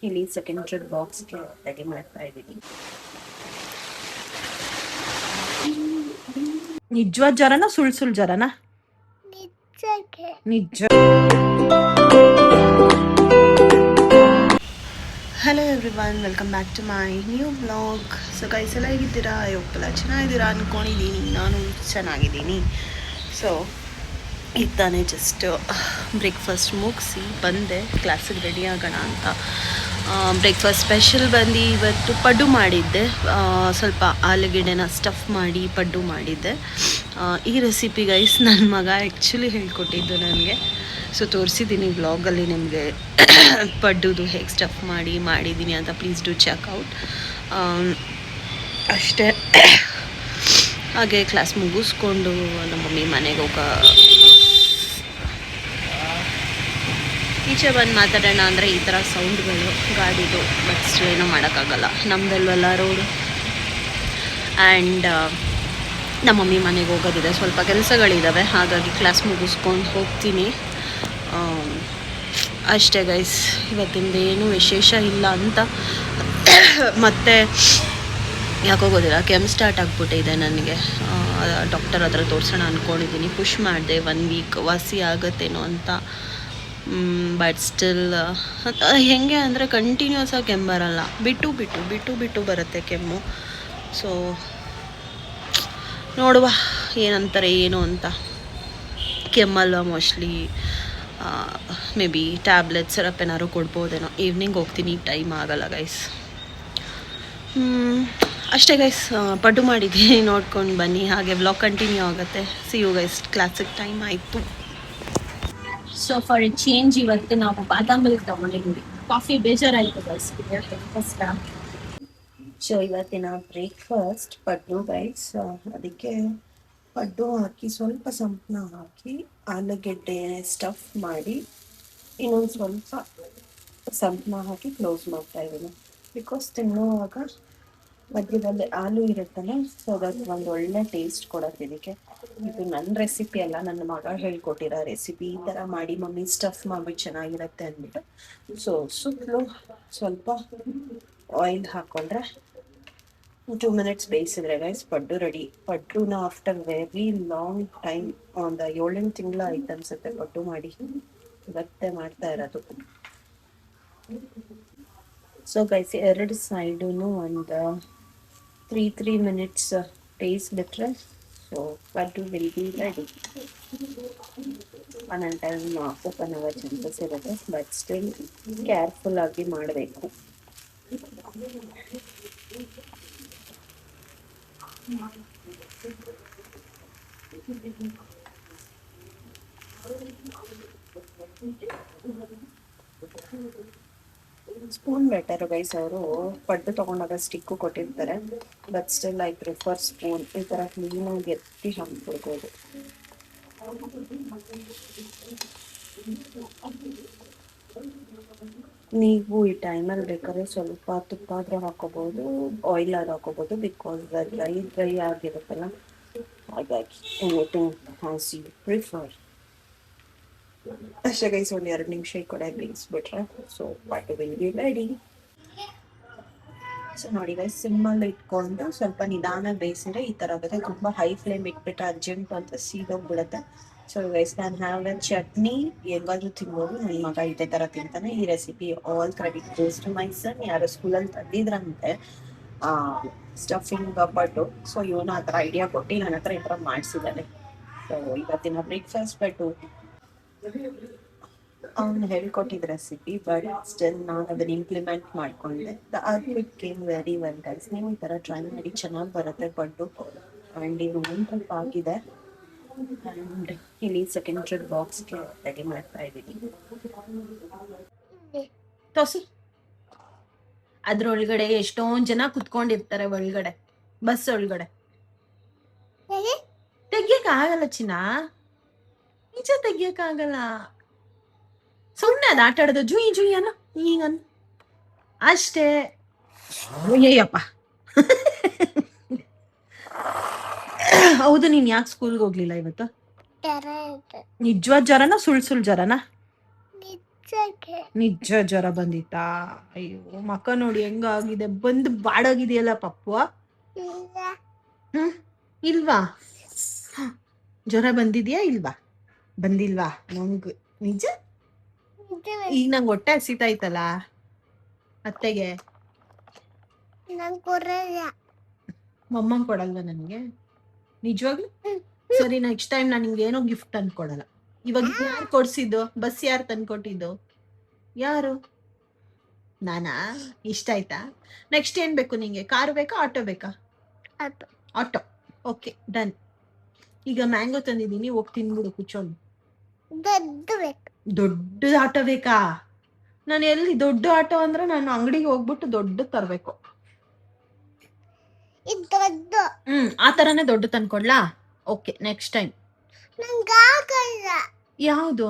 ಇಲ್ಲಿ ಸೆಕೆಂಡ್ ಬಾಕ್ಸ್ಗೆ ರೆಡಿ ಮಾಡ್ತಾ ಇದ್ದೀನಿ. ನಿಜವಾದ ಜ್ವರನ ಸುಳ್ಳು ಜ್ವರನ? ನಿಜ. Hello everyone, welcome back to my new blog. So guys ಎಲ್ಲ ಹೇಗಿದ್ದೀರಾ? ಇವಕ್ಕೆಲ್ಲ ಚೆನ್ನಾಗಿದ್ದೀರಾ ಅಂದ್ಕೊಂಡಿದ್ದೀನಿ. ನಾನು ಚೆನ್ನಾಗಿದ್ದೀನಿ. ಸೊ ಈಗ ತಾನೇ ಜಸ್ಟ್ ಬ್ರೇಕ್ಫಾಸ್ಟ್ ಮುಗಿಸಿ ಬಂದೆ ಕ್ಲಾಸಿಗೆ ರೆಡಿ ಆಗೋಣ ಅಂತ. ಬ್ರೇಕ್ಫಾಸ್ಟ್ ಸ್ಪೆಷಲ್ ಬಂದು ಇವತ್ತು ಪಡ್ಡು ಮಾಡಿದ್ದೆ. ಸ್ವಲ್ಪ ಆಲೂಗೆಡ್ಡೆನ ಸ್ಟಫ್ ಮಾಡಿ ಪಡ್ಡು ಮಾಡಿದ್ದೆ. ಈ ರೆಸಿಪಿ ಗೈಸ್ ನನ್ನ ಮಗ ಆ್ಯಕ್ಚುಲಿ ಹೇಳ್ಕೊಟ್ಟಿದ್ದು ನನಗೆ. ಸೊ ತೋರಿಸಿದ್ದೀನಿ ವ್ಲಾಗಲ್ಲಿ ನಿಮಗೆ ಪಡ್ಡುದು ಹೇಗೆ ಸ್ಟಫ್ ಮಾಡಿದ್ದೀನಿ ಅಂತ. Please do checkout. ಅಷ್ಟೇ. ಹಾಗೆ ಕ್ಲಾಸ್ ಮುಗಿಸ್ಕೊಂಡು ನಮ್ಮ ಮಮ್ಮಿ ಮನೆಗೆ ಈಚೆ ಬಂದು ಮಾತಾಡೋಣ ಅಂದರೆ ಈ ಥರ ಸೌಂಡ್ಗಳು ಗಾಡಿದು, ಬಟ್ ಸ್ಟಿಲ್ ಏನೂ ಮಾಡೋಕ್ಕಾಗಲ್ಲ, ನಮ್ಮದಲ್ವಲ್ಲ ರೋಡು. ಆ್ಯಂಡ್ ನಮ್ಮ ಮಮ್ಮಿ ಮನೆಗೆ ಹೋಗೋದಿದೆ, ಸ್ವಲ್ಪ ಕೆಲಸಗಳಿದ್ದಾವೆ, ಹಾಗಾಗಿ ಕ್ಲಾಸ್ ಮುಗಿಸ್ಕೊಂಡು ಹೋಗ್ತೀನಿ. ಅಷ್ಟೇ ಗೈಸ್, ಇವತ್ತಿಂದೇನು ವಿಶೇಷ ಇಲ್ಲ ಅಂತ. ಮತ್ತು ಯಾಕೋ ಗೊತ್ತಿಲ್ಲ, ಕೆಮ್ಮು ಸ್ಟಾರ್ಟ್ ಆಗಿಬಿಟ್ಟಿದೆ ನನಗೆ. ಡಾಕ್ಟರ್ ಹತ್ರ ತೋರಿಸೋಣ ಅಂದ್ಕೊಂಡಿದ್ದೀನಿ. ಪುಷ್ ಮಾಡಿದೆ 1 ವೀಕ್ ವಾಸಿ ಆಗುತ್ತೇನೋ ಅಂತ. ಬಟ್ ಸ್ಟಿಲ್ ಹೇಗೆ ಅಂದರೆ ಕಂಟಿನ್ಯೂಸ್ ಆಗಿ ಕೆಮ್ಮು ಬರಲ್ಲ, ಬಿಟ್ಟು ಬರುತ್ತೆ ಕೆಮ್ಮು. ಸೊ ನೋಡುವ ಏನಂತಾರೆ ಏನು ಅಂತ. ಕೆಮ್ಮಲ್ವ mostly. Maybe tablet syrup ಏನಾದ್ರು ಕೊಡ್ಬೋದೇನೋ. ಈವ್ನಿಂಗ್ ಹೋಗ್ತೀನಿ, ಟೈಮ್ ಆಗಲ್ಲ ಗೈಸ್. ಅಷ್ಟೇ ಗೈಸ್, ಪಡ್ಡು ಮಾಡಿದ್ದೀನಿ, ನೋಡ್ಕೊಂಡು ಬನ್ನಿ. ಹಾಗೆ ವ್ಲಾಗ್ ಕಂಟಿನ್ಯೂ ಆಗುತ್ತೆ. ಸಿ ಯು ಗೈಸ್, ಕ್ಲಾಸಿಗೆ ಟೈಮ್ ಆಯಿತು. ಸೊ ಫಾರ್ ಎ ಚೇಂಜ್ ಇವತ್ತು ನಾವು ಬಾದಾಮ್ ಮಿಲ್ಕ್ ತಗೊಂಡಿದ್ದೀವಿ. ಕಾಫಿ ಬೇಜಾರಾಯಿತು ಗೈಸ್. ಸೊ ಇವತ್ತಿನ ಬ್ರೇಕ್ಫಾಸ್ಟ್ ಪಡ್ಡು ಗೈಸ್. ಅದಕ್ಕೆ ಪಡ್ಡು ಹಾಕಿ, ಸ್ವಲ್ಪ ಸಂಪಣ ಹಾಕಿ, ಆಲೂಗೆಡ್ಡೆ ಸ್ಟಫ್ ಮಾಡಿ, ಇನ್ನೊಂದು ಸ್ವಲ್ಪ ಸಂಪಣ ಹಾಕಿ ಕ್ಲೋಸ್ ಮಾಡ್ತಾ ಇದ್ದೀನಿ. ಬಿಕಾಸ್ ತಿನ್ನುವಾಗ ಮಧ್ಯದಲ್ಲಿ ಆಲೂ ಇರುತ್ತಲ್ಲ, ಸೊ ಅದಕ್ಕೆ ಒಂದು ಒಳ್ಳೆ ಟೇಸ್ಟ್ ಕೊಡೋದು ಇದಕ್ಕೆ. ಇದು ನನ್ನ ರೆಸಿಪಿ ಅಲ್ಲ, ನನ್ನ ಮಗ ಹೇಳ್ಕೊಟ್ಟಿರೋ ರೆಸಿಪಿ. ಈ ಥರ ಮಾಡಿ ಮಮ್ಮಿ ಸ್ಟಫ್ ಮಾಡಿಬಿಟ್ಟು ಚೆನ್ನಾಗಿರುತ್ತೆ ಅಂದ್ಬಿಟ್ಟು. ಸೊ ಸುತ್ತಲೂ ಸ್ವಲ್ಪ ಆಯಿಲ್ ಹಾಕ್ಕೊಂಡ್ರೆ 2 ಮಿನಿಟ್ಸ್ ಬೇಯಿಸಿದ್ರೆ ಗೈಸ್ ಪಡ್ಡು ರೆಡಿ. ಪಡ್ಡುನ ಆಫ್ಟರ್ ವೆರಿ ಲಾಂಗ್ ಟೈಮ್, ಒಂದು 7-8 ತಿಂಗಳು ಆಯ್ತು ಅನ್ಸುತ್ತೆ ಪಡ್ಡು ಮಾಡಿ. ಇವತ್ತೇ ಮಾಡ್ತಾ ಇರೋದು. ಸೊ ಗೈಸ್, 2 ಸೈಡೂ ಒಂದು 3 ಮಿನಿಟ್ಸ್ ಬೇಯಿಸ್ಬಿಟ್ರೆ so paddu will be ready. ಒಂದೊಂದು ಟೈಮ್ ಓಪನ್ ಆಗೋ ಚಾನ್ಸಸ್ ಇರುತ್ತೆ, ಬಟ್ ಸ್ಟಿಲ್ ಕೇರ್ಫುಲ್ ಆಗಿ ಮಾಡಬೇಕು. Spoon better guys. ಅವರು ಪಡ್ಡು ತೊಗೊಂಡಾಗ ಸ್ಟಿಕ್ಕು ಕೊಟ್ಟಿರ್ತಾರೆ, but still I prefer spoon. ಈ ಥರ ಕ್ಲೀನಾಗಿ ಎತ್ತಿ ಹಾಕ್ಬಿಡ್ಬೋದು. ನೀವು ಈ ಟೈಮಲ್ಲಿ ಬೇಕಾದ್ರೆ ಸ್ವಲ್ಪ ತುಪ್ಪ ಆದರೂ ಹಾಕೋಬೋದು, ಆಯಿಲ್ ಆದ್ರೂ ಹಾಕೋಬೋದು. ಬಿಕಾಸ್ ಡ್ರೈ ಆಗಿರುತ್ತಲ್ಲ, ಹಾಗಾಗಿ ಎನಿಥಿಂಗ್ ಹ್ಯಾಸ್ ಯು ಪ್ರಿಫರ್. ಅಷ್ಟೇ ಗೈಸ್, ಒಂದು 2 ನಿಮಿಷ ಈ ಕಡೆ ಬೇಯಿಸ್ಬಿಟ್ರೆ so paddu will be ready. So ನೋಡಿ ಗೈಸ್, ಸಿಮ್ಮಲ್ಲಿ ಇಟ್ಕೊಂಡು ಸ್ವಲ್ಪ ನಿಧಾನ ಬೇಯಿಸಿದ್ರೆ ಈ ಥರ ಆಗುತ್ತೆ. ತುಂಬ ಹೈ ಫ್ಲೇಮ್ ಇಟ್ಬಿಟ್ರೆ ಅರ್ಜೆಂಟ್ ಅಂತ ಸೀದೋಗ್ಬಿಡುತ್ತೆ. ಸೊ ಗೈಸ್, ನಾನು ಹ್ಯಾವ್ ಎ ಚಟ್ನಿ. ಹೆಂಗಾದ್ರೂ ತಿನ್ಬೋದು, ನನ್ನ ಮಗ ಇದೇ ಥರ ತಿಂತಾನೆ. ಈ recipe all credit goes to my son. ಯಾರೋ ಸ್ಕೂಲಲ್ಲಿ ತಂದಿದ್ರಂತೆ ಸ್ಟಫಿಂಗ್ ಪಡ್ಡು. ಸೊ ಇವನು ಆ ಥರ ಐಡಿಯಾ ಕೊಟ್ಟು ನನ್ನ ಹತ್ರ ಈ ಥರ ಮಾಡಿಸಿದ್ದಾನೆ. ಸೊ ಇವತ್ತಿನ ಬ್ರೇಕ್ಫಾಸ್ಟ್ ಪಡ್ಡು ಅವನು ಹೇಳ್ಕೊಟ್ಟಿದ್ದ ರೆಸಿಪಿ, ಬಟ್ ಸ್ಟಿಲ್ ನಾನು ಅದನ್ನ ಇಂಪ್ಲಿಮೆಂಟ್ ಮಾಡ್ಕೊಂಡೆ. It came very well guys. ನೀವು ಈ ಥರ ಟ್ರೈ ಮಾಡಿ, ಚೆನ್ನಾಗಿ ಬರುತ್ತೆ ಪಡ್ಡು. ಆ್ಯಂಡ್ ಇದು ಸ್ವಲ್ಪ ಆಗಿದೆ. ಆ್ಯಂಡ್ ಇಲ್ಲಿ ಸೆಕೆಂಡ್ ಬಾಕ್ಸ್ಗೆ ರೆಡಿ ಮಾಡ್ತಾ ಇದ್ದೀನಿ. ತೋಸಿ, ಅದ್ರೊಳಗಡೆ ಎಷ್ಟೊಂದು ಜನ ಕುತ್ಕೊಂಡಿರ್ತಾರೆ ಒಳಗಡೆ, ಬಸ್ ಒಳಗಡೆ. ತೆಗಿಯಕ್ ಆಗಲ್ಲ ಚಿನ್ನ, ನಿಜ ತೆಗಿಯಕ್ ಆಗಲ್ಲ. ಸುಮ್ಮನೆ ಅದು ಆಟ ಆಡೋದು, ಜುಯಿ ಅನ್ನ ಈಗನ್ನ ಅಷ್ಟೇ. ಅಯ್ಯಪ್ಪ. ಹೌದು, ನೀನ್ ಯಾಕೆ ಸ್ಕೂಲ್ಗೆ ಹೋಗ್ಲಿಲ್ಲ ಇವತ್ತು? ನಿಜವಾದ ಜ್ವರನ ಸುಳ್ಳು ಜ್ವರನ? ನಿಜ ಜ್ವರ ಬಂದಿತ್ತಾ? ಅಯ್ಯೋ ಮಕ್ಕ ನೋಡಿ ಹೆಂಗಾಗಿದೆ, ಬಂದು ಬಾಡಾಗಿದೆಯಲ್ಲ ಪಪ್ಪು. ಹ್ಮ್ ಇಲ್ವಾ? ಜ್ವರ ಬಂದಿದ್ಯಾ ಇಲ್ವಾ? ಬಂದಿಲ್ವಾ? ನಂಗ್ ನಿಜ ಈಗ ನಂಗೆ ಹೊಟ್ಟೆ ಹಸಿತಾಯ್ತಲ್ಲ ಅತ್ತೆಗೆ. ಮಮ್ಮಂಗ್ ಕೊಡಲ್ವಾ ನನಗೆ ನಿಜವಾಗ್ಲು? ಸರಿ ನೆಕ್ಸ್ಟ್ ಟೈಮ್ ನಾನು ನಿಂಗೆ ಏನೋ ಗಿಫ್ಟ್ ತಂದ್ಕೊಡಲ್ಲ. ಇವಾಗ ಯಾರು ಕೊಡ್ಸಿದ್ದು? ಬಸ್ ಯಾರು ತಂದ್ಕೊಟ್ಟಿದ್ದು? ಯಾರು? ನಾನಾ? ಇಷ್ಟ ಆಯ್ತಾ? ನೆಕ್ಸ್ಟ್ ಏನ್ ಬೇಕು ನಿಂಗೆ? ಕಾರ್ ಬೇಕಾ ಆಟೋ ಬೇಕಾ? ಆಟೋ. Okay done. ಈಗ ಮ್ಯಾಂಗೋ ತಂದಿದ್ದೀನಿ, ಹೋಗಿ ತಿನ್ಬಿಡು ಕುಚ್ಚೋನು. ದೊಡ್ಡ ಆಟೋ ಬೇಕಾ? ನಾನು ಎಲ್ಲಿ ದೊಡ್ಡ ಆಟೋ ಅಂದ್ರೆ ನಾನು ಅಂಗಡಿಗೆ ಹೋಗ್ಬಿಟ್ಟು ದೊಡ್ಡ ತರ್ಬೇಕು. ಆ ತರನೇ ದೊಡ್ಡ ತಂದ್ಕೊಡ್ಲಾ? Okay next time. ಯಾವುದು?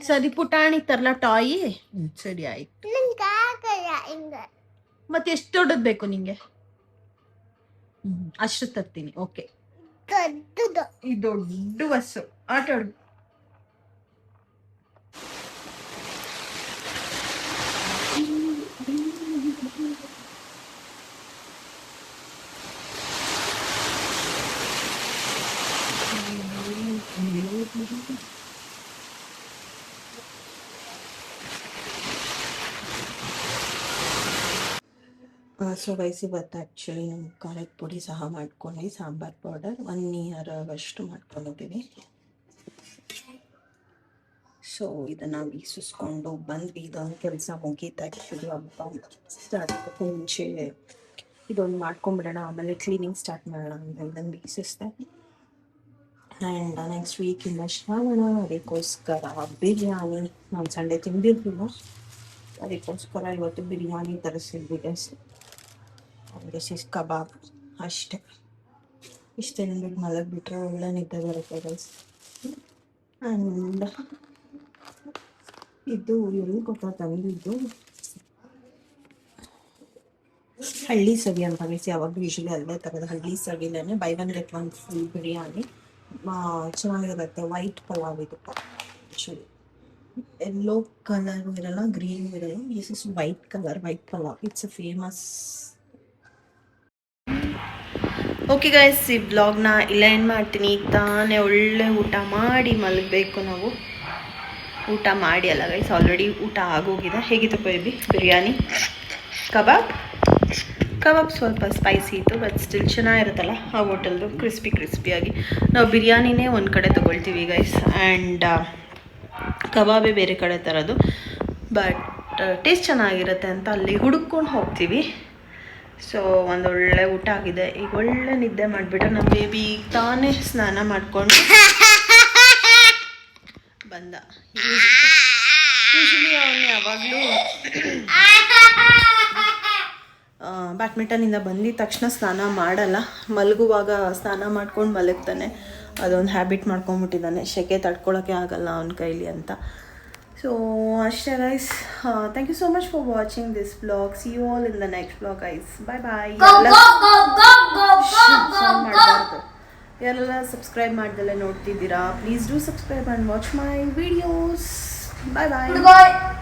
ಸರಿ ಪುಟಾಣಿ ತರ್ಲಾ ಟಾಯಿ? ಸರಿ ಆಯ್ತು. ಮತ್ತೆ ಎಷ್ಟು ದೊಡ್ಡದ್ ಬೇಕು ನಿಂಗೆ? ಅಷ್ಟು ತರ್ತೀನಿ. ಓಕೆ ಈ ದೊಡ್ಡ ಬಸ್ಸು ಆಟ ಆಡು. ಸೊ ಗೈಸ್ ಇವತ್ತು ಆ್ಯಕ್ಚುಲಿ ನಮ್ಮ ಖಾರದ ಪುಡಿ ಸಹ ಮಾಡ್ಕೊಂಡು ಸಾಂಬಾರ್ ಪೌಡರ್ 1 ಇಯರ್ ಅಷ್ಟು ಮಾಡ್ಕೊಂಡಿದ್ದೀವಿ. ಸೊ ಇದನ್ನು ಬೀಸಿಸ್ಕೊಂಡು ಬಂದ್ವಿ. ಇದೊಂದು ಕೆಲಸ ಮುಗೀತು ಆ್ಯಕ್ಚುಲಿ. ಹಬ್ಬ ಸ್ಟಾರ್ಟ್ ಆಗೋಕ್ಕೂ ಮುಂಚೆ ಇದೊಂದು ಮಾಡ್ಕೊಂಬಿಡೋಣ, ಆಮೇಲೆ ಕ್ಲೀನಿಂಗ್ ಸ್ಟಾರ್ಟ್ ಮಾಡೋಣ ಅಂತ ಇದನ್ನು ಬೀಸಿಸ್ದೆ. ಆ್ಯಂಡ್ ನೆಕ್ಸ್ಟ್ ವೀಕಿಂದ ಶ್ರಾವಣ, ಅದಕ್ಕೋಸ್ಕರ ಬಿರಿಯಾನಿ. ನಾನು ಸಂಡೇ ತಿಂದಿರ್ಲಿಲ್ಲ, ಅದಕ್ಕೋಸ್ಕರ ಇವತ್ತು ಬಿರಿಯಾನಿ ತರಿಸಿದ್ವಿ ಗೈಸ್. ದಿಸ್ ಇಸ್ ಕಬಾಬ್ ಅಷ್ಟೇ. ಇಷ್ಟು ತಿಂದ್ಬಿಟ್ಟು ಮಲಗಿಬಿಟ್ರೆ ಒಳ್ಳೆ ನಿದ್ದೆ ಬರುತ್ತೆ ಗೈಸ್. ಆ್ಯಂಡ್ ಇದು ಎಲ್ಲಿ ಗೊತ್ತಾ ತಂದಿದ್ದು? ಹಳ್ಳಿ ಸವಿ ಅಂತ ಗೈಸ್. ಯಾವಾಗಲೂ ಯೂಶಲಿ ಅಲ್ಲೇ ತರೋದು, ಹಳ್ಳಿ ಸವಿಲೇನೆ. Buy one get one full biryani. ಚೆನ್ನಾಗಿರುತ್ತೆ. ವೈಟ್ ಪಲಾವ್ ಇದು ಆ್ಯಕ್ಚುಲಿ. ಯೆಲ್ಲೋ ಕಲರ್ ಇರಲ್ಲ, ಗ್ರೀನ್ ಇರಲ್ಲ. This is white colour, white pulao. It's a famous. Okay guys, ಈ ಬ್ಲಾಗ್ನ ಇಲ್ಲ ಏನು ಮಾಡ್ತೀನಿ. ಈಗ ತಾನೇ ಒಳ್ಳೆ ಊಟ ಮಾಡಿ ಮಲಗಬೇಕು ನಾವು. ಊಟ ಮಾಡಿ ಅಲ್ಲ ಗೈಸ್, ಆಲ್ರೆಡಿ ಊಟ ಆಗೋಗಿದೆ. ಹೇಗಿತ್ತು ಬೇಬಿ ಬಿರಿಯಾನಿ? ಕಬಾಬ್ ಸ್ವಲ್ಪ ಸ್ಪೈಸಿ ಇತ್ತು, ಬಟ್ ಸ್ಟಿಲ್ ಚೆನ್ನಾಗಿರುತ್ತಲ್ಲ ಆ ಹೋಟೆಲ್ದು, ಕ್ರಿಸ್ಪಿಯಾಗಿ. ನಾವು ಬಿರಿಯಾನಿನೇ ಒಂದು ಕಡೆ ತೊಗೊಳ್ತೀವಿ ಗೈಸ್, ಆ್ಯಂಡ್ ಕಬಾಬೇ ಬೇರೆ ಕಡೆ ತರೋದು. ಬಟ್ ಟೇಸ್ಟ್ ಚೆನ್ನಾಗಿರುತ್ತೆ ಅಂತ ಅಲ್ಲಿ ಹುಡುಕೊಂಡು ಹೋಗ್ತೀವಿ. ಸೊ ಒಂದೊಳ್ಳೆ ಊಟ ಆಗಿದೆ. ಈಗ ಒಳ್ಳೆ ನಿದ್ದೆ ಮಾಡಿಬಿಟ್ರೆ ನಮ್ಮ ಬೇಬಿ ಈಗ ತಾನೇ ಸ್ನಾನ ಮಾಡಿಕೊಂಡು ಬಂದ. ಯೂಶಲಿ ಅವನು ಯಾವಾಗಲೂ ಬ್ಯಾಡ್ಮಿಂಟನಿಂದ ಬಂದಿದ ತಕ್ಷಣ ಸ್ನಾನ ಮಾಡಲ್ಲ, ಮಲಗುವಾಗ ಸ್ನಾನ ಮಾಡ್ಕೊಂಡು ಮಲಗ್ತಾನೆ. ಅದೊಂದು ಹ್ಯಾಬಿಟ್ ಮಾಡ್ಕೊಂಬಿಟ್ಟಿದ್ದಾನೆ, ಸೆಕೆ ತಡ್ಕೊಳ್ಳೋಕ್ಕೆ ಆಗಲ್ಲ ಅವನ ಕೈಲಿ ಅಂತ. ಸೊ ಅಷ್ಟೇ guys. Thank you so much for watching this vlog. See you all in the next vlog guys. Bye. ಯಾರೆಲ್ಲ ಸಬ್ಸ್ಕ್ರೈಬ್ ಮಾಡ್ದಲ್ಲೇ ನೋಡ್ತಿದ್ದೀರಾ, please do subscribe and watch my videos. Bye.